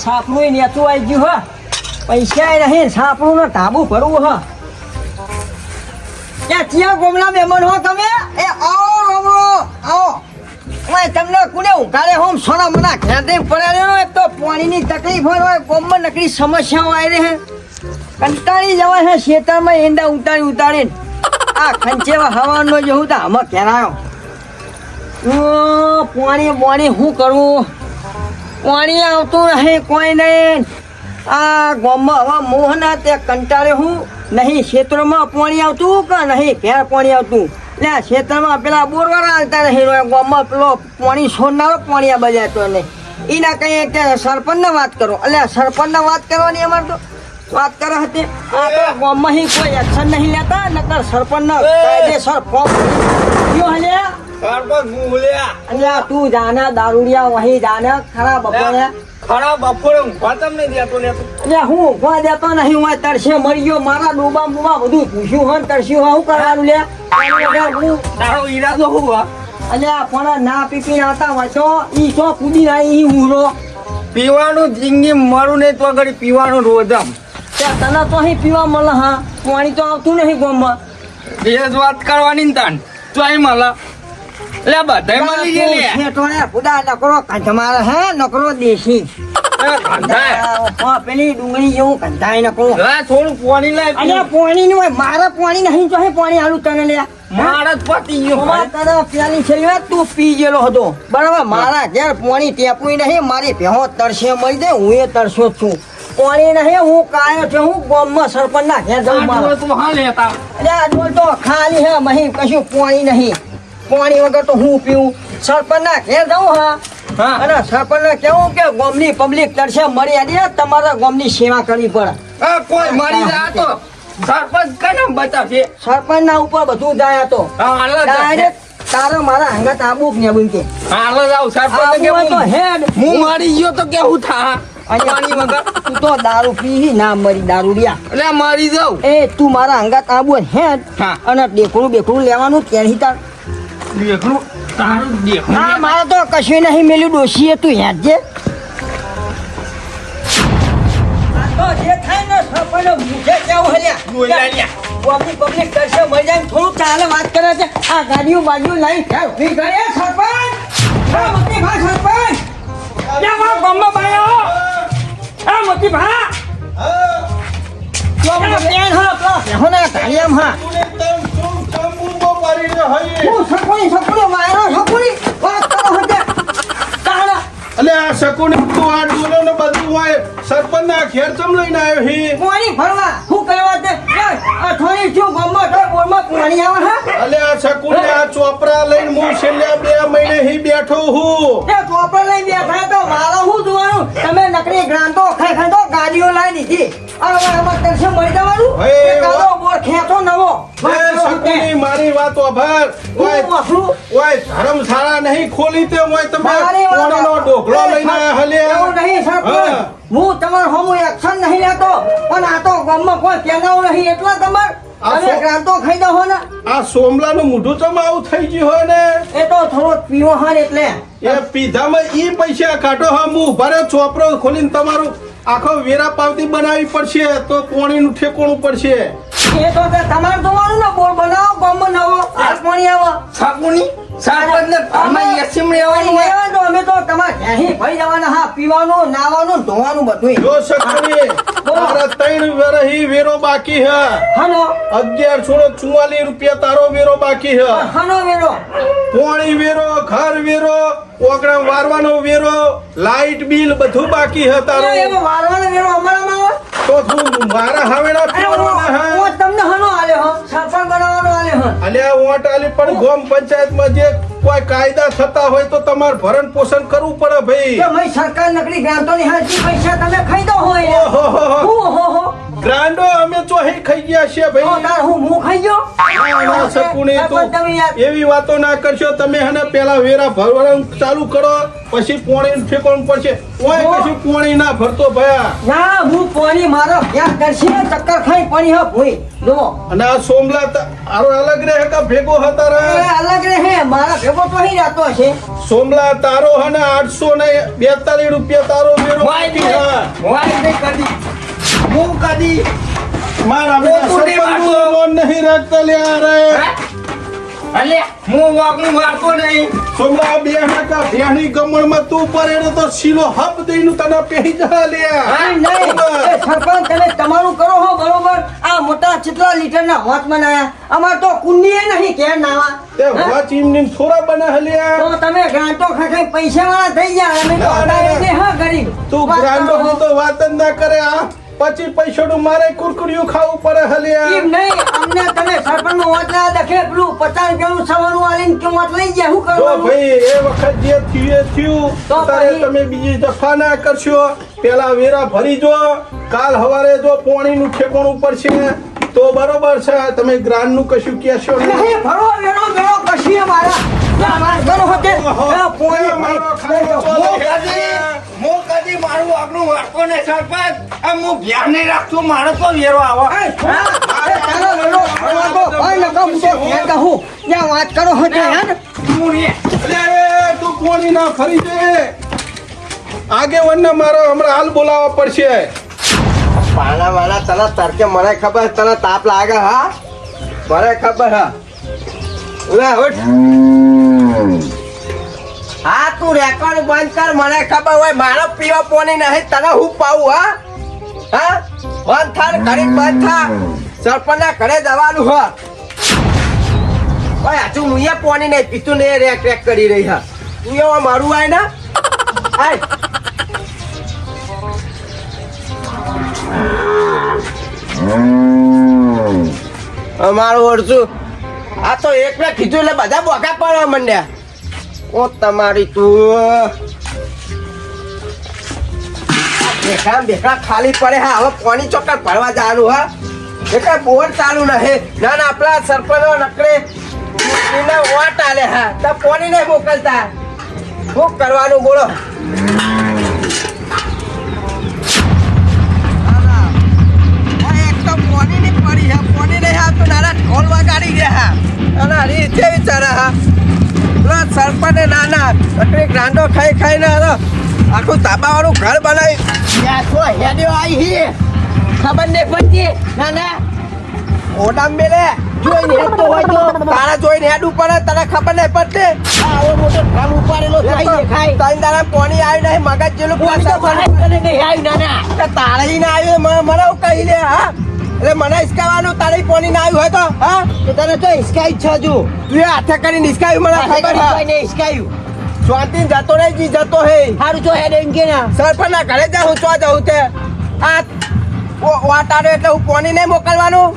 સાપડું નેચું આવી ગયું હ પૈસા નહીં સાપડું ને ધાબુ ભરવું હ ત્યાં ચિયા ગોમલા મહેમાન હો તમે એ આવો ગોમલો આવો ઓય તમને કુને ઉઘાડે હોમ સોના મના ઘેરથી પડ્યા એક તો પાણીની તકલીફ હોય ગોમમાં નકરી સમસ્યાઓ આવી રહે કંટાળી જવાય છે ખેતરમાં એંડા ઉતારીને આ ખંચેવા હવાનો જેવું તો આમાં ઘેરાયો પાણી શું કરું પાણી આવતું નહીં કોઈ નહીં આ ગામમાં હવા મોહના તે કંટાળે હું નહીં ક્ષેત્રમાં પાણી આવતું કે નહીં ઘેર પાણી આવતું એટલે ક્ષેત્રમાં પેલા બોરવાળા આવતા નહીં ગામમાં પેલો પાણી છોડનારો પાણી આ બજાતો નહીં એના કહીએ કે સરપંચને વાત કરો એટલે સરપંચને વાત કરવાની અમારે તો વાત કરે હતી આ તો ગામમાં કોઈ એક્શન નહીં લેતા નકર સરપંચને કાયદેસર ફોર્મ કયો હલે અલ્યા તું જાના દારૂડિયા વહી જાના ખરા બપોરે હું ઊંઘવા દેતો નહીં હું તરસે મરી ગયો મારા ડોબા બોબા બધું પૂછ્યું હોય તરસ્યું હોય શું કરવાનું લે તારો ઈરાદો હું અલ્યા પણ ના પીપી આવતા હોય તો ઈ તો કૂદી નાઈ ઊંઘો પીવાનું જિંદગી મારું નહીં તો આગળ પીવાનું રોજમ તને તો અહીં પીવા મળે હા પાણી તો આવતું નહીં ગામમાં એ જ વાત કરવાની ને તાન તો અહીં મળે લે બધાય મળી ગયેલી છેટોને ખુદા નકરો કંઠમારે હે નકરો દેશી પેલી ડુંગળી જેવું કંધાય નકરો થોડું પાણી લાય અલ્યા પાણી નું હોય મારે પાણી નહીં તો પાણી આલું તને લે મારા જ પતી ગયો તને પેલી છે તું પી ગયેલો હતો બરાબર મારા ઘેર પાણી ટેપું નહીં મારી ભેહો તરસે મળી દે હું એ તરસો જ છું પાણી નહીં હું કાયો છે હું ગામમાં સરપંચ ના ઘેર જવું મારે તું હા લેતા અલ્યા ડોલ તો ખાલી હે મહી કશું પાણી નહીં પાણી વગર તો હું પીવું સરપંચ ના ઘેર જાઉં હા અને સરપંચ ને કેવું કે ગામની પબ્લિક તરસે મળી આડી તમારા ગામની સેવા કરવી પડે કોઈ મરી જાય તો સરપંચ કને બતાવશે સરપંચ ના ઉપર બધું જાય તો ડાયરેક્ટ તારા મારા હંગત આબુ ને બનકે હાલો જાવ સરપંચ કે તો હેડ હું મરી ગયો તો કેવું થા પાણી વગર તું તો દારૂ પી ના મરી દારૂડિયા એટલે મરી જાવ એ તું મારા હંગત આબુ હેડ અને બેકડું લેવાનું ત્યાંથી તાર દેખલું તારું દેખલું હા મારે તો કશું નહીં મેલ્યું ડોશીએ તું યાદ જે તો જે થાય ને સરપંચ મુજે કેવું હલ્યા પબ્લિક કરશે મરી જાય થોડું ચાલે વાત કરે છે આ ગાડીઓ બાજુ લઈ ઉભી કરે સરપંચ મોતી ભા સરપંચ ક્યાં મારો ગામમાં બાયો હા મોતી ભા તો મને બેન હા પ્લસ હોના ધાલિયામ હા હું સકુણી મારો સકુણી વાત કરો હતે તારા અલે આ સકુણી તું આ ડોલો ને બધું હોય સરપંચ ના ઘેર ચમ લઈને આવ્યો હી પાણી ભરવા હું કરવા દે આ થોડી શું ગમમાં તો બોરમાં પાણી આવે હા અલે આ સકુણી આ ચોપરા લઈને હું છેલ્લે 2 મહિને હી બેઠો હું એ ચોપડા લઈને બેઠા તો મારો હું જોવાનું તમે નકરી ગ્રાંતો ખાઈ તો ગાડીઓ લાવી દીધી હવે આમાં તરસે મળી જવાનું હે કાલો બોર ખેતો નવો એ સકુણી મારી વાત ઓભર ઓય ધર્મશાળા નહીં ખોલી તે ઓય તમે પાણીનો ઢોકળો લઈને હલે એવું નહીં સરપંચ હું તમાર હોમું એક્શન નહીં લેતો પણ આ તો ગામમાં કોઈ કેનાવ નહીં એટલા તમાર તમે ગ્રાંતો ખાઈ દો ને આ સોમલાનું મોઢું ચમ આવું થઈ ગયું હોય ને એ તો થોડો પીવો હા એટલે એ પીધામાં ઈ પૈસા કાઢો હા હું ભરે ચોપરો ખોલીને તમારું આખો વેરા પાવતી બનાવવી પડશે તો પાણીનું ઠેકોણું પડશે એ તો તમારે જોવાનું ને બોર બનાવો ગામમાં નવો પાણી આવે સાકુની સરપંચ ને આમાં એસમણી આવવાનું હોય તો અમે તો તમારે અહીં ભઈ જવાના હા પીવાનું નાવાનું ધોવાનું બધું જો સકુની તારા 3 વરહી વેરો બાકી હે હનો 1144 રૂપિયા તારો વેરો બાકી હે હનો વેરો પાણી વેરો ઘર વેરો ઓગણા વારવાનો વેરો લાઈટ બિલ બધું બાકી હે તારો એવો વારવાનો વેરો અમારામાં આવે તો તું મારા હાવેડા પીવાના હે હું તમને હનો આલ્યો હો સરપંચ બનાવવાનો આલ્યો હો અલ્યા ઓટ આલી પણ ગામ પંચાયતમાં જે કોઈ કાયદા થતા હોય તો તમારે ભરણ પોષણ કરવું પડે ભાઈ કે મય સરકાર નકરી ગ્રાંતોની હાલતી પૈસા તમે ખાઈ દો હોય ઓહો ઓહો ગ્રાન્ડો અમે ચોહી ખાઈ ગયા છે તો ભાઈ તાર હું મું ખાઈ ગયો ના, સપુની સરપંચ તમે યાર તું એવી વાતો ના કરશો તમે હને પેલા વેરા ભરવાનું ચાલુ કરો પછી પોણી ફેંકવાનું પડશે ઓય હો. કશું પોણી ના ભરતો ભયા ના હું પાણી મારો ક્યાં કરશે ચક્કર ખાઈ પાણી હા ભૂઈ જો અને આ સોમલા તારો અલગ રહે કે ભેગો હતા એ રે અલગ રહે મારા ભેગો તો અહીં રહેતો છે સોમલા તારો હને 842 રૂપિયા તારો વેરો વાય બાકી હા. વાય નહીં કદી હું કદી મારા બેટા તું નહીં સરપંચનું વાગતો. લોન નહીં રાખતા લ્યા રે અલે હું વાગનું વાગતો નહીં સોમલા બેહના કા બેહની ગમણમાં તું પડેલો તો શીલો હબ દઈને તને પહેરી જા લ્યા નહીં, નહીં. એ સરપંચ તમે તમારું કરો હો બરોબર આ મોટા ચિત્રા લીટરના હોત બનાયા અમાર તો કુંડીએ નહીં કેર નાવા તે હા? વાચ ઈમની થોડા બના હલ્યા તો તમે ગ્રાન્ટો ખાઈ પૈસા વાળા થઈ ગયા અમે તો ના, ના, હટાવી ના. દે હા ગરીબ તું વાત ગ્રાન્ડો કરો. તો વાત જ ના કરે આ પછી પૈસાનું મારે કુરકુરિયું ખાવું પડે હલ્યા એમ નહીં અમને તમે સરપંચ નું વાત ના દેખે પેલું 50 રૂપિયાનું સવારનું આલીને કે વાત લઈ ગયા શું જો કરવાનું ભાઈ એ વખત જે થયું એ થયું તો તારે પછી? તમે બીજી દફા ના કરશો પેલા વેરા ભરી જો કાલ હવારે જો પોણીનું ઠેકાણું પડશે તો બરોબર છે તમે ગ્રાન્ડ નું કશું કહેશો નહીં નહીં ભરો વેરો વેરો કશી અમારા અમારા ઘર હોતે પોણી મારો ખાનો હું ચાલે. કદી હું કદી મારું વાગનું વાગતો ને સરપંચ આ હું ધ્યાન નહીં રાખતો મારો તો વેરો આવો વાત કરો હોતે યાર હું નહીં અલે, તું પોણી ના ફરી જઈએ આગેવાનને મારો હમણાં હાલ બોલાવવા પડશે પાણા વાળા તને તરકે મને ખબર તને તાપ લાગે હા મને ખબર હા ઉલા ઉઠ હા તું રેકોર્ડ બંધ કર મને ખબર હોય મારો પીવો પોની નહીં તને હું પાવું હા હા બંધ થા ઘડી બંધ થા સરપંચના ઘરે જવાનું હ ઓય હજુ મુએ પોની નહીં પીતું ને રેક રેક કરી રહી હા તું એવા મારું આય ને આય અમારું ઓળશું આ તો એકને કીધું એટલે બધા બોકા પડવા માંડ્યા ઓ તમારી તું બેઠા ખાલી પડે હા હવે પાણી ચોક્કર ભરવા જવાનું હા એટલે બોર ચાલુ નહે ના ના આપણા સરપંચો નકરે એને વોટ આલે હા તો પાણી નહીં મોકલતા શું કરવાનું બોલો એક તો પાણી ની પડી હા પાણી નહીં હા તો નાના ઢોલ વગાડી ગયા હા અને રીચે વિચારા હા પેલા સરપંચે નાના એટલે ગ્રાન્ડો ખાઈ ખાઈને આખું તાબાવાળું ઘર બનાવી ખબર નહીં પડતી ના ના ઓડામ મેલે જોઈને હેડતો હોય તો તારા જોઈને હેડવું પડે તને ખબર નહીં પડતી આવો મોટો ડ્રમ ઉપાડેલો થાય ખાય તઈ તારા પાણી આવી નહીં મગજ જેલું નહીં આવ્યું નાના તારે ના આવ્યું મને કહી લે હા એટલે મને હિસકાવાનું તારે પાણી ના આવ્યું હોય તો હા તો તને તો હિસકાઈ જ છે હજુ તું એ હાથે કરીને હિસકાયું મને ખબર છે હિસકાયું શાંતિ જતો નહીં જી જતો હે સારું જો હેડ એમ કે ના સરપંચ ના ઘરે જાઉં ચો જવું તે આ વાટાડો એટલે હું પાણી નહીં મોકલવાનું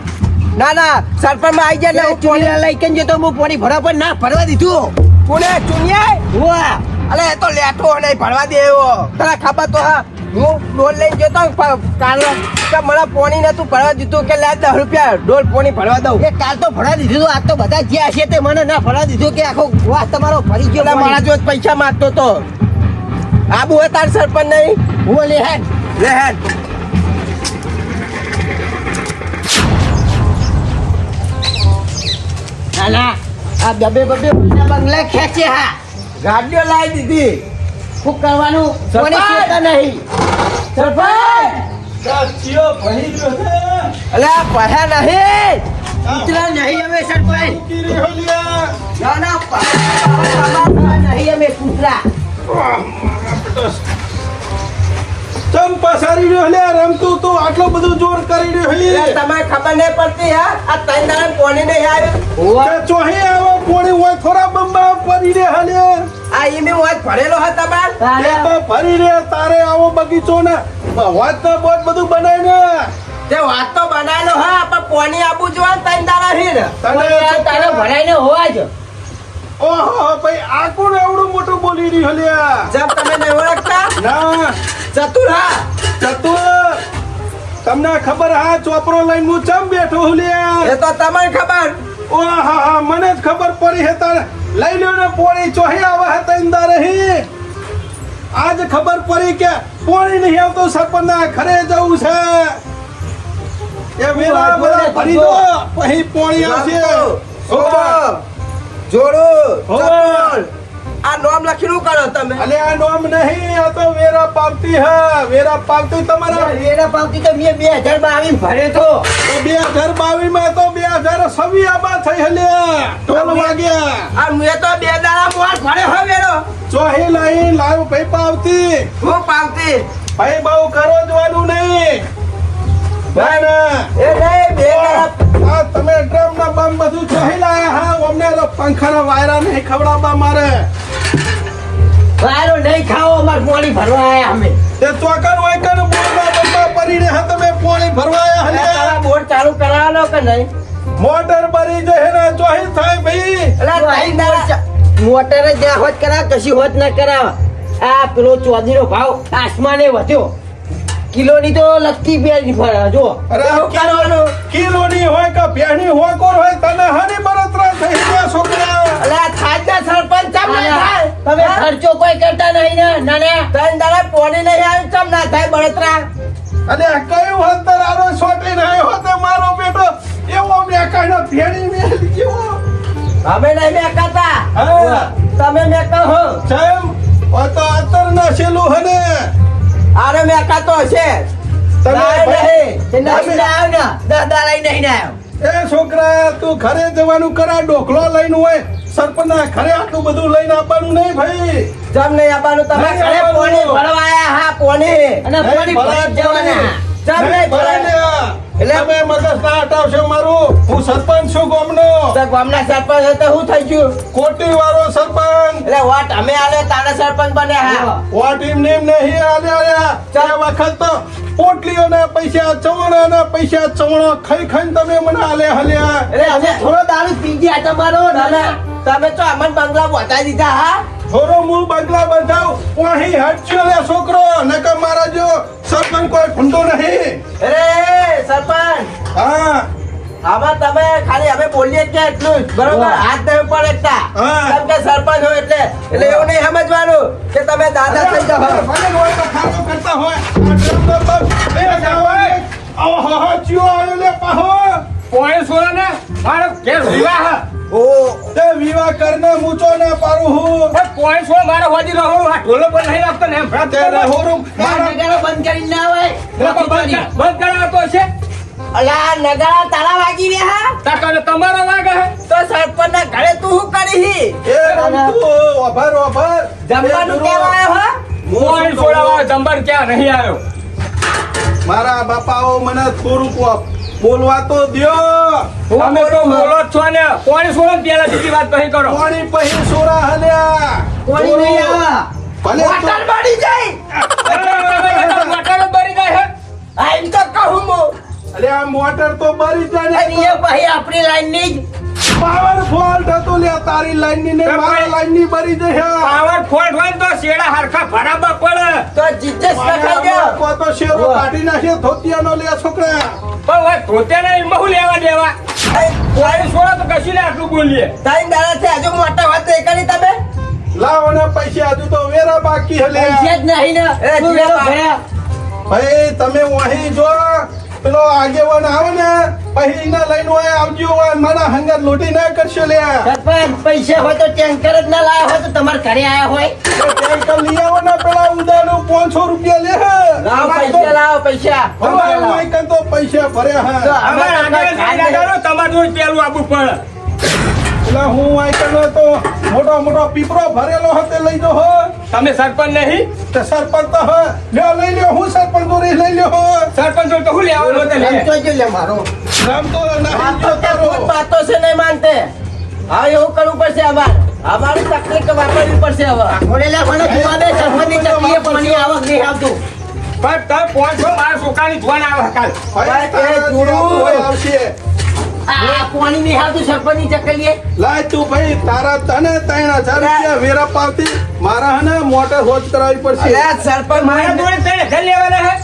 ના ના સરપંચ માં આવી ગયા એટલે હું પાણી લઈ કે જતો હું પાણી ભરવા પણ ના ભરવા દીધું કોને ચુનિયા વાહ અલે એ તો લેઠો નહીં ભરવા દે એવો તને ખબર તો હા હું ડોલ લઈને જતો કાલ કે મને પાણી નતું ભરવા દીધું કે લે 10 રૂપિયા ડોલ પાણી ભરવા દઉં એ કાલ તો ભરવા દીધું આજ તો બધા જ્યાં છે તે મને ના ભરવા દીધું કે આખો વાસ તમારો ભરી ગયો એટલે મારા જો પૈસા માંગતો તો આબુ હોય તાર સરપંચ નહીં હું લે હેડ ના આ બબે બંગલા ખેંચે હા ગાડીઓ લાવી દીધી શું કરવાનું કોની ચેતા નહીં સરપંચ અલે આ પહ્યા નહીં ઉતરા નહીં અમે સરપંચ ના ના પહ્યા નહીં અમે કૂતરા ચમ પસારી રહ્યો લે રમતું તું આટલો બધું જોર કરી રહ્યો હે તમારે ખબર નહીં પડતી હા આ ત્રણ દાડા કોને નહીં આવ્યું તે ચોહી આવો પોણી હોય થોડા બંબા પડી રે હલે આ ઈમે વાત ભરેલો હતા તમાર એ તો ફરી રે તારે આવો બગીચો ને વાત તો બહુ બધું બનાય ને તે વાત તો બનાવેલો હા પણ પોણી આપું જોવા ત્રણ દાડા હીર તને ભરાઈને હોવા જ ઓહો ભાઈ આ કોણ એવડું મોટું બોલી રહ્યો લે જબ તમે નહીં ઓળખતા ના ચતુર હા ચતુર તમને ખબર હા ચોપરો લઈને હું ચમ બેઠો હું લ્યા એ તો તમને ખબર. ઓ હા હા મને જ ખબર પડી હે તારે લઈ લ્યો ને પોણી ચોહી આવે હે તંદા રહી આજ ખબર પડી કે પોણી નહીં આવતો સરપંચના ઘરે જવું છે એ વેલા બધા ભરી દો પછી પોણી આવશે જોડો જોડો હો. સરપંચ. આ નામ લખીને શું કરો તમે? અલે આ નોમ નહીં આ તો વેરા પાવતી હે વેરા પાવતી તમારા વેરા પાવતી તો મેં 2022 ભરે તો 2022 માં તો 2026 આબા થઈ હલ્યા ઢોલ વાગ્યા આ મેં તો 2 દાડા મોર ભરે હો વેરો. ચોહી લઈ લાવ ભાઈ પાવતી હું પાવતી. ભાઈ બહુ કરો જવાનું નહીં ના ના એ નહીં 2 દાડા. આ તમે ડ્રમ ના બમ બધું ચોહી લાયા હા અમને તો પંખાના વાયરા નહીં ખવડાવવા મારે વાયરો નહીં ખાવો અમાર પાણી ભરવા આયા અમે તે ચોકન વાયકન બોલમાં બમ્બા પરીને હા તમે પોણી ભરવાયા તારા હલ્યા બોર ચાલુ કરાવવાનો કે નહીં મોટર ભરી જશે ને ચોહી થાય ભાઈ અલા ત્રણ દાડા. મોટર જ જ્યાં હોત કરાવ કશી હોત ના કરાવ આ પેલો ચોધીનો ભાવ આસમાને વધ્યો કિલોની તો લગતી બે જો અરે શું કરવાનું? કિલોની હોય કે ભેણી હોય કોર હોય તને હાની બળતરા થઈ ગયા છોકરા અલા થાજના સરપંચ ચમ ના થાય? તમે ખર્ચો કોઈ કરતા નહીં ને નાના ત્રણ દાડા પોણી નહીં આવ્યું ચમ ના થાય બળતરા? અને આ કયું અંતર આરો છોટી રહ્યો હતો મારો બેટો એવો મેકાનો ભેણી મેલી જેવો અમે નહીં મેકાતા. હા તમે મેકા હો. ચમ ઓ તો અંતર ના છેલું હને આરે મેકાતો હશે. તમે ના, ભાઈ- નહીં. તે નહીં ને આવ ને દાદા લઈ નહીં આવ્યો. એ છોકરા તું ઘરે જવાનું કરા ડોકલો લઈને હોય સરપંચના ઘરે આટલું બધું લઈને આપવાનું નહીં ભાઈ જમ નહીં આવવાનું. તમે નહીં ઘરે આવવાનું. પોણી ભરવાયા હા પોણી. અને પાણી ભરાઈ જ જવાના જમ નહીં ભરાય. એટલે તમે મગજ ના હટાવશો મારું હું સરપંચ છું ગામનો તો ગામના સરપંચ હતો શું થઈ ગયું? કોટી વાળો સરપંચ એટલે વોટ અમે આલે તારા સરપંચ બન્યા હા. વાટીમ નેમ નહીં આલ્યા ચાર વખત તો પોટલીઓના પૈસા ચવણાના પૈસા ચવણો ખાઈ ખાઈને તમે મને આલે હલ્યા એટલે અમે થોડો દારૂ પી ગયા તમારો. તમે તો અમને બંગલા બતાવી દીધા હા. થોડો મૂળ બંગલા બંધાવ અહીં હટજો લે છોકરો નકર મારા જો સરપંચ કોઈ ફૂંડો નહીં અરે સરપંચ હા આમાં તમે ખાલી અમે બોલીએ કે એટલું જ બરોબર. હા. હાથ નહીં પડે એકતા. હા. કેમ કે સરપંચ હોય એટલે એવું નહીં સમજવાનું કે તમે દાદા થઈ જાઓ. ભલે હોય તો ખાતો કરતા હોય આ ડ્રમનો બમ એ જાવાય ઓહો ચિયો આયો લે પાહો પોણી સોળા ને મારો ઘેર વિવાહ ઓ તે વિવાહ કરને મૂચો ના પારું હું પોણી સોળ મારો હોજી રહો આ ઢોલો પણ નહીં રાખતો ને એમ ભ્રત તે હોરું આ નગારો બંધ કરીને ના હોય બંધ કરાવતો છે અલા નગારા તારા વાગી રહ્યા હા? તાકાને તમારો વાગે હે તો સરપંચ ના ઘરે તું શું કરી? એ રમતું ઓભર ઓભર જમવાનું કેમ આવ્યો હા? પોણી સોળા વાળો જંબર ક્યાં નહીં આવ્યો મારા બાપાઓ મને થોડુંક બોલવા તો દ્યો તમે તો બોલો જ છો ને પોણી સોળા પેલા બીજી વાત નહીં કરો પાણી પહી સોરા હલ્યા પાણી નહીં આવે ભલે હોટલ બની જાય. મોટર જ બરી જાય હે આ એમ તો કહું હું. અલે આ મોટર તો બરી જાય અને એ પછી આપણી લાઈન ની જ પાવર ફોલ્ટ હતો લે તારી લાઈન ની ને મારા લાઈન ની બરી જાય પાવર ફોલ્ટ હોય ને તો શેડા હરખા ભરાબા પડે તો જીતેશ લખાઈ ગયો. કો તો શેરો કાઢી નાખે ધોતિયાનો લે છોકરા પણ હવે ધોત્યાને એમાં શું લેવા દેવા પોણી સોળા તો કશું ને આટલું બોલીએ ત્રણ દાડાથી હજુ મોટા વાત નહીં કરી તમે. લાવો ને પૈસા હજુ તો વેરા બાકી હલે પૈસા જ નહીં ને એ તું જીરા વેરો ભર્યા. ભાઈ તમે વહી જો પેલો આગેવાન આવે ને પછી ના લઈને હોય આવજો હોય મારા હંગત લોટી ના કરશો લે સરપંચ પૈસા હોય તો ટેન્કર જ ના લાયા હોય તો તમારે ઘરે આયા હોય ટેન્કર લઈ આવો ને પેલા ઉદાનું 500 રૂપિયા લે લાવો પૈસા લાવો પૈસા. અમારે વાંકન તો પૈસા ભર્યા હા તો અમારે આગળ જઈને આગળ તમારે જોઈ પેલું આપવું પડે એટલે હું વાંકન તો મોટો પીપરો ભરેલો હતો લઈ જો હો તમે સરપંચ નહીં તે સરપંચ તો હો લ્યો લઈ લ્યો હું સરપંચ દોરી લઈ લ્યો હો સરપંચ જોડે તો શું લેવાનું હતું લે? રમતો જ લે મારો રામ તો નહીં વાતો જો કે તારો ભૂત વાતો છે નહીં માનતે. હવે એવું કરવું પડશે અમારી તકલીફ વાપરવી પડશે હવે. ઘોડેલા મને જોવા દે સરપંચની તકલીફ પાણી આવક નહીં આવતું પણ તમે પહોંચો મારા છોકરાની ધોન આવે કાલ ભાઈ એ તારા જોડું. જેવું હોય આવશે આ પાણી નહીં આવતું સરપંચની ચકલીએ લાય તું ભાઈ તારા તને 3000 રૂપિયા વેરા પાવતી મારા હને મોટર હોજ કરાવવી પડશે અરે આ સરપંચ મારા મને જોડે તેને ઘર લેવાના હે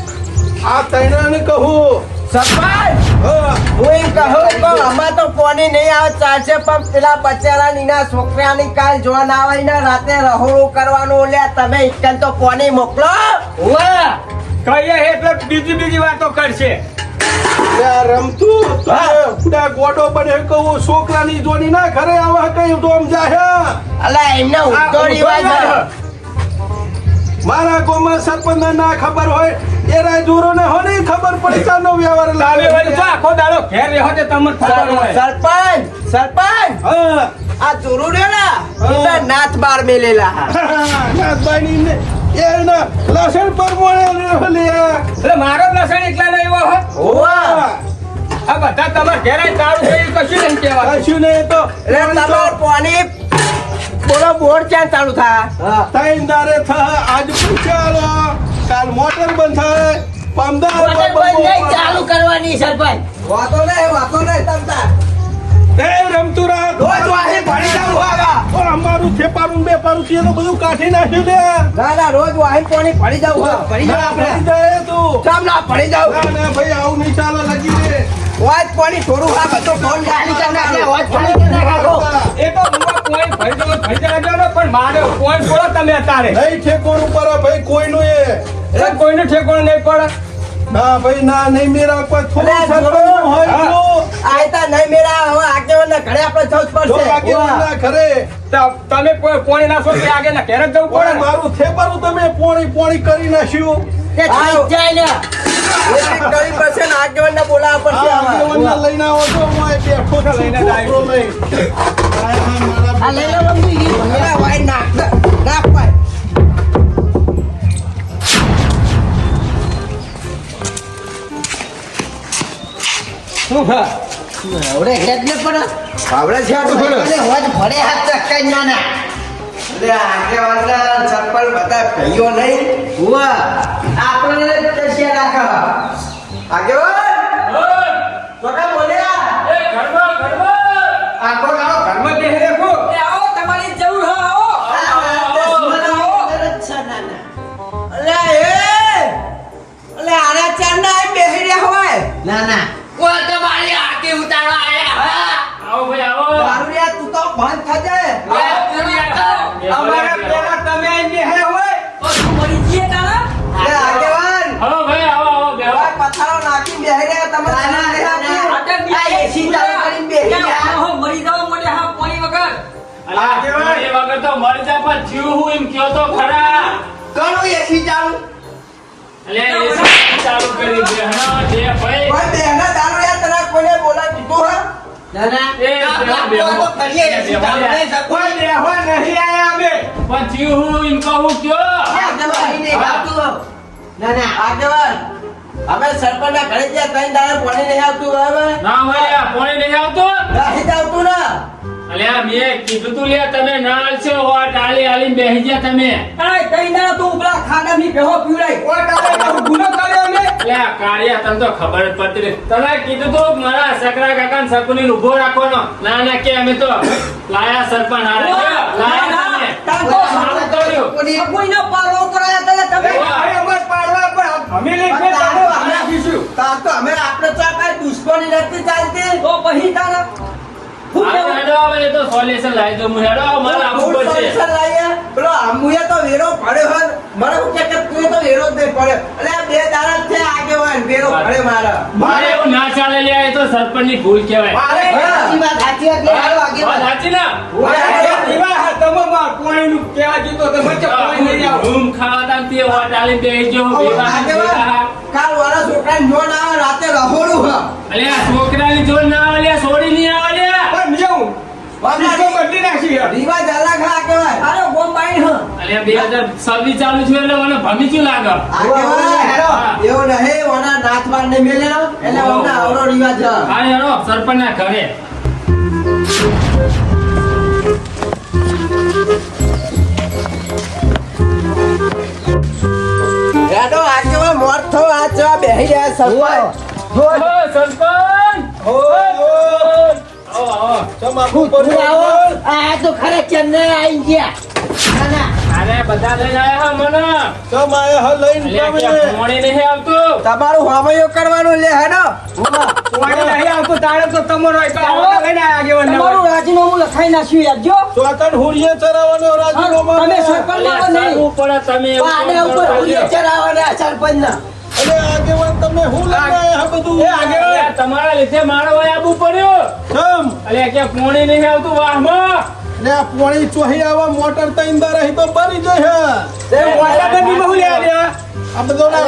આ તૈણાને કહું સરપંચ હા, હું એમ કહું કે અમાર તો પોણી નહીં આવે ચાલશે પણ પેલા બચારા નીના છોકરાની કાલ જોવા આવે ને રાતે રહોડું કરવાનું લે તમે ઇકન તો પોણી મોકલો વાહ કહીએ એટલે બીજી વાતો કરશે લે આ રમતું તો ફૂડા ગોડો બને કહું છોકરાની જોડી ના ઘરે આવે કઈ ડોમ જાહે અલા એમને ઉડતો રિવાજ હતો. મારા ગોમાં સરપંચ ના ખબર હોય એરા દૂરો ને હો નહીં ખબર પડી ચાનો વ્યવહાર લાવે લાવે વળી તો આખો દાડો ઘેર રહ્યો તે તમને ખબર હોય સરપંચ સરપંચ હા આ ચોરું રહ્યો ને એટલે નાથ બાર મેલેલા નાથબાઈની ને એના લસણ પર મોળે લે એટલે મારો જ લસણ એકલા નહીં એવો હોય ઓવા આ બધા તમારે ઘેર આવીને તારું થઈ કશું નહીં કહેવાય કશું નહીં તો એટલે તમાર પોણી બોલો બોર ક્યાં ચાલુ થાય ત્રણ દારે થા આજ પૂછાલો કાલ મોટર બંધ થાય પમદાર કરવાની સરપંચ વાતો નહીં તમતા એ રમતું રાત રોજ વાહી ભણી જવું આગા ઓ અમારું થેપારું બે પારું તે તો બધું કાઢી નાખ્યું લે ના ના રોજ વાહી પોણી ભણી જવું હોય ભણી જવું ના આપણે ભરી જાય તું ચામ ના ભણી જવું ના ના ભાઈ આવું નહીં ચાલે લગી રે વાજ પોણી થોડું હા બધો ફોન ગાડી કર નાખે વાજ પોણી કર નાખો એ તો હું કોઈ ભરી જવા ને પણ મારે કોઈ બોલો તમે અત્યારે નહીં ઠેકોણ ઉપર ભાઈ કોઈનું એ એટલે કોઈનું ઠેકોણ નહીં પડે ના ભાઈ ના નહીં મેરા કોઈ થોડું અરે, સરપંચ હોય હા. તો આયતા નહીં મેરા હવે આગેવાન ના ઘરે આપણે જવું જ જો પડશે આગેવાનના ઘરે તમે પોણી નાખો કે આગે ના ઘેર જ જવું પણ પડે ને? મારું થેપારું તમે પોણી કરી નાખ્યું તે થઈ જાય ને એક કરી પડશે ને આગેવાન ને બોલાવવા પડશે આ હવે. આગેવાનને લઈને આવો છો હું અહીં બેઠો છું લઈને જ આવ્યો. છોકરો લઈ. હા, હા, મારા આ લઈ લો રમજી મેરા વાય નાખ નાખ પાય શું ખા? હવે હેડ ને પણ આવડે છે આ તો ભલે હોજ ભલે હાથ ચક્કાઈ ના ના એટલે આગેવાનના સરપંચ બધા ભાઈઓ નહીં હુઆ આપણે કશિયા રાખો આગેવાન છોકરા બોલ્યા આખો દાડો ઘરમાં બેસી રહેવું. આવો તમારી જરૂર હો ના ના કોઈ તમારી આરતી ઉતારવા આયા આવો ભાઈ આવો. અમારા પેલા તમે અહીં બેહ્યા હોય. મરી જઈએ તારા આવો ભાઈ આવો આવો બેહો. મરી જવા માટે હા પાણી વગર અલા, એ વગર તો મરી જા પણ જીવ હું એમ કયો તો ખરા. અલે, એસી ચાલુ કરી દે હા જે ભાઈ. ના ના એ બેહો, બેહો. કરીએ બેહો, કોઈ બેહો નહીં આયા અમે. પણ જીવ હું એમ કહું કયો. ના ના અમે સરપંચ ના ઘરે ગયા ત્રણ દાડા પાણી નહીં આવતું બરાબર ના હોય આ પાણી નહીં આવતું. નહીં આવતું ને અલ્યા મેં કીધું તું લે તમે ના આલશો વા ટાળી આલીને બેહી ગયા તમે. અરે કઈ ના તું ઉપલા ખાડાની બેહો પીવડાય કોઈ તારે કહું ગુનો કર્યો અમે અલ્યા કાળિયા તને તો ખબર જ પડતી નથી. તને કીધું તું મારા સકરા કાકા ને શકુની ઉભો રાખવાનો. ના ના કે અમે તો લાયા સરપંચ હારે છે. લાયા તમે. સારું કર્યું. કોઈનો પારો કરાયા તમે અમે લઈને તારો રાખીશું. તાર તો અમે આપણે તો આ કાંઈ દુશ્મની નથી ચાલતી તો પછી તારા હું આ કહેવાય? હેડો હવે એ તો સોલ્યુશન લાવી દો હું હેડો મારે આવવું ફૂડ પડશે. સોલ્યુશન લાવીએ. પેલો આમુએ તો વેરો ભર્યો હોય. મને શું કે તું તો વેરો જ નહીં ભર્યો. એટલે આ બે દાડા જ છે આગેવાન, વેરો ભર્યો મારો. મારે એવું ના ચાલે લ્યા એ તો સરપંચ ની ભૂલ કહેવાય. હા. સાચી વાત લે હાલો આગળ વાત સાચી ને? રૂમ ખાવા તા તે વાત આલીને બેહી ગયો હું ભેગા ને ભેગા. આગેવાન, કાલ વાળા છોકરાને જોન આવે રાતે રહોડું હ. અલ્યા છોકરાની જોડ ના આવે લ્યા, છોડી નહીં આવે લ્યા. રિવાજ અલગ હા આગેવાન. અરે બોમ્બ આઈ હ અલ્યા 2026 ચાલુ છે એટલે મને ભમી શું લાગે? આગેવાન, એવું નહીં, ઓના નાથ બાર ને મેલેલો, એટલે ઓના આવડો રિવાજ હ. હા હેડો સરપંચ ના ઘરે. હેડો આગેવાન, મોત થયો, આ ચા બેહી રહ્યા સરપંચ. ઓ સરપંચ! આવો, આવો. તમાકુ તું આવો આ તો ખરેખર ને આવી ગયા ના ના અરે બધા લઈને આયા હો મને ચમ આયા હ લઈને અલ્યા, તમે કે પોણી નહીં આવતું તમારું હોમયો કરવાનું લે હેડો તમારું રાજીનામું લખાઈ નાખ્યું યાર જો ચોકન હુરિયે ચરાવવાનો રાજીનામો તમે સરપંચ અલ્યા, લાવો નહીં સારું પડે તમે એવું પાડે કેમ ઉપર કરો છો? ઉડીએ ચરાવવાના સરપંચના અરે આગેવાન તમે હું લઈને આયા હ બધું અલ્યા, તમારા લીધે મારો ભાઈ આબુ પડ્યો ચમ અલ્યા કે પોણી નહીં આવતું વાહમાં ને આ પોણી ચોહી આવા મોટર તઈંદા રહી તો બની જાય આ બધો ના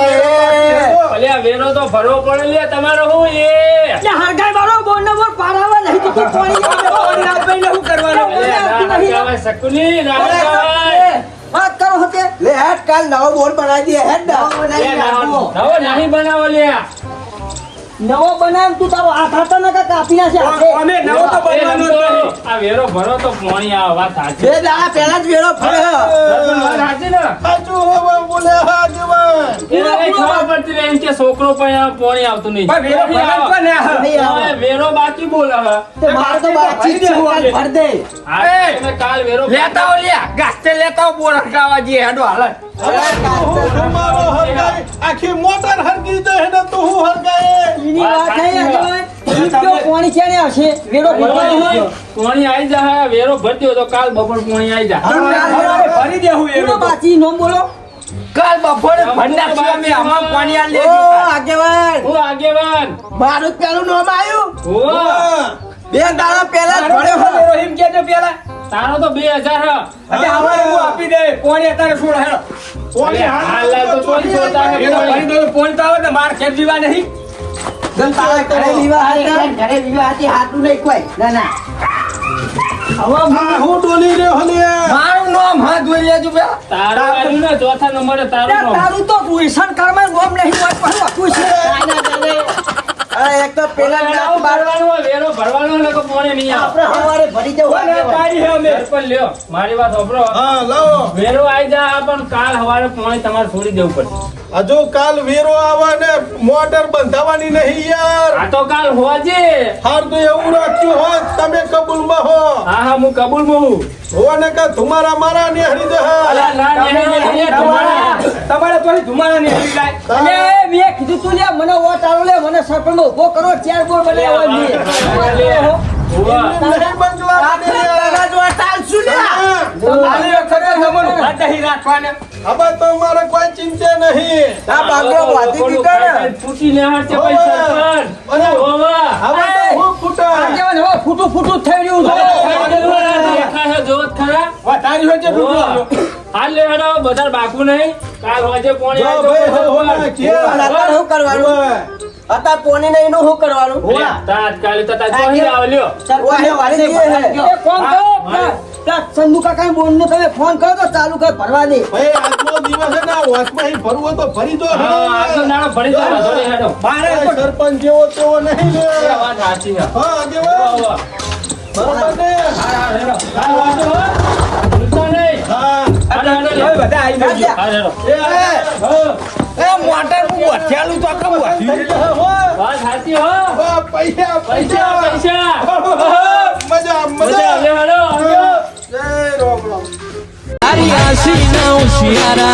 અલ્યા વેરો તો ભરવો પડે લે તમારો હું એ એટલે હરગાઈ વાળો બોલ ને બોલ પારાવા નહીં તો પાણી આવે શું કરવાનું અલ્યા, ના કહેવાય શકુની, ના કહેવાય. વાત કરો હતે લે હેડ કાલ નવો બોર્ડ બનાવી દે હેડ નવો લે, બનાવી નાખો. નવો નહીં બનાવો લ્યા નવો બનાવ તું તારો હાથ હાથા ના કાપી નાખે હાથે. આ વેરો ભરો તો પોણી આવે વાત સાચી બે દાડા પહેલા જ વેરો ફરે વાત સાચી ને સાચું હવે બોલે આગેવાન એને કઈ ખબર પડતી નહીં કે છોકરો પણ આ પોણી આવતું નહીં નહીં આવે. હવે વેરો બાકી બોલે હવે તે મારે તો બાકી જ છે, કાલ ભર દે હા, તમે કાલ વેરો તમારો હરગાઈ આખી મોટર હરગી દે ને તો હું હરગાય એની વાત નહીં આગળ રૂપિયો પાણી ક્યારે આવશે વેરો ભરવાનો હોય પોણી આવી જાય વેરો ભરી દો તો કાલ બપોર પોણી આવી જાય પૂરો બાકી નો બોલો કાલ બપોરે ભંડાર અમે આમાં પાણી આ લે આગેવાન હું આગેવાન મારું જ પેલું નામ આવ્યું હોવા. બે દાડા પહેલા જ ભર્યો તારો તો 2000 પોણી હાલ તો ચોરી છોડતા હે પોણી. તારા ઘરે વિવાહ હતા ઘરે વિવાહ હતી હાથું નહીં કોઈ ના ના હા હું ડોલી રહ્યો હલિયા મારું નામ હા જોઈ લેજો બે તારો આવ્યું ને ચોથા નંબરે તારો ત્યાં તારું તો ભૂષણ કર્મ ગોમ નહીં હોય પણ વાતું છે અરે એક તો પેલા વેરો ભરવાનો હોય, વેરો ભરવાનો હોય નકર પોણી નહીં આવે. આપણે સવારે ભરી જવું સરપંચ લ્યો, મારી વાત સાંભળો. હા લાવો વેરો આવી જાય પણ કાલ સવારે પોણી તમારે છોડી દેવું પડશે. હજુ કાલ વેરો આવા ને મોટર બંધાવાની નહીં યાર આ તો કાલ હોજે. હાર તો એવું રાખ્યું હોત તમે કબૂલમાં હો હા હા હું કબૂલ હું હોવા ને કા તમારા મારા ને હરી દે અલા, ના, નહીં, તમારા. અને મેં કીધું તું લે મને વોટ આલો લે મને સરપંચ ઉભો કરો ચાર બોર બનાવવા જોઈએ હોવા. નહીં બંધવા દે હવે તો મારે કોઈ ચિંતા નહીં આ બાગડો વાતી દીધો ને ફૂટી ને હાથે ભાઈ સરપંચ. અને હોવા. હવે તો હું ફૂટા આગેવાન હવે ફૂટું ફૂટું થઈ રહ્યું છે દેખાય છે, જોવો જ ખરા. હોવા. હાલ લે હેડો, બધા બાકુ નહીં. કાલ હોજે પોણી જો આવી ભાઈ જશે, હો ના સરપંચ. કે અત્યારે શું કરવાનું અત્યારે પોની નહીં નું શું કરવાનું લે, તાત્કાલિક તો તાર ચોહી આવ લ્યો. ઓહે વાલી દે એ ફોન કરો ત્યાં ચંદુ કાકા બોન ને તમે ફોન કરો તો ચાલુ કર ભરવા દે ભાઈ આજનો દિવસ છે ને વોચમાં ભરવું હોય તો ભરી દો હા, આજનો દાડો ભરી દો, વાંધો નહીં, હેડો. ભાઈ સરપંચ જેવો તેવો નહીં ને એ વાત સાચી છે. હા આગેવાન હોવા. બરોબર ને હા, હા, હેડો. કાલ વાંધો હો. ભૂલતા નહીં. હા હેડો, હેડો લે. હા, હેડો. મોટર વઠ્યાલું તો કમ વઠ્યું વાત સાચી હો. પૈસા પૈસા, પૈસા. મજા મજા આવે, હેડો, હેડો. જય Ram Ram Ariasi não se hará.